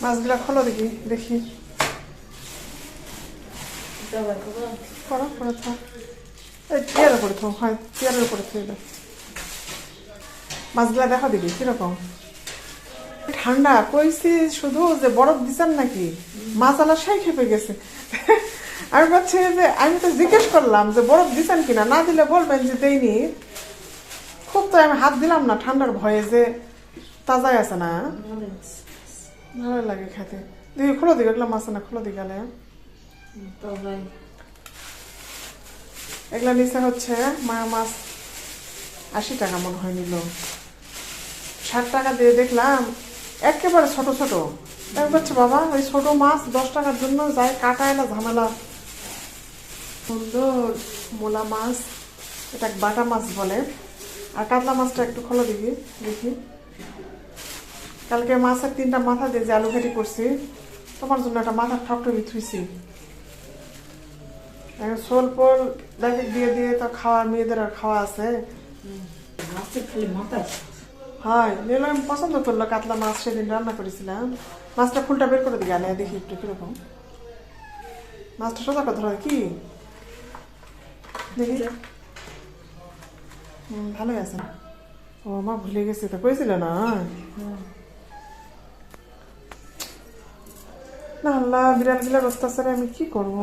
মাছগুলা খোলো দেখি দেখি করো করে থাক এই চেয়ারের উপরে থাক হয় চেয়ারের উপরে থুয়ে দাও মাছগুলা দেখো দেখি কিরকম ঠান্ডা কইছি শুধু যে বরফ দিচ্ছেন নাকি মাছ আলা সেই খেপে গেছে আমি ভাবছি যে আমি তো জিজ্ঞেস করলাম যে বরফ দিচ্ছেন কিনা না দিলে বলবেন যে দেয়নি খুব তো আমি হাত দিলাম না ঠান্ডার ভয়ে যে তাজাই আছে না ভালো লাগে খেতে দেখি খোলো দিকে এগুলো মাছ না খোলো দিকে গেলে এগুলা নিচে হচ্ছে মায়া মাছ 80 টাকা মনে হয় নিল 60 টাকা দিয়ে দেখলাম একেবারে ছোট ছোট বলছে বাবা ওই ছোট মাছ 10 টাকার জন্য যায় কাটা এলা ঝামেলা সুন্দর মোলা মাছ এটা বাটা মাছ বলে আর কাতলা মাছটা একটু খোলো দিবি দেখি কালকে মাছের 3টা মাথা দিয়ে যে আলু ঘাটি করছি তোমার জন্য একটা মাথার ঠকটকি থুইছি সোল পোল দেখে দিয়ে দিয়ে তো খাওয়ার মেয়েদের আর খাওয়া আছে হয় নিলাম আমি পছন্দ করলো কাতলা মাছ সেদিন রান্না করেছিলাম মাছটা ফুলটা বের করে দিকে আনে দেখি একটু কিরকম মাছটা সোজা কথা কি দেখি ভালোই আছে ও মা ভুলে গেছি তো কইছিল না না আল্লাহ বিরাট বিরাট অবস্থা স্যার আমি কি করবো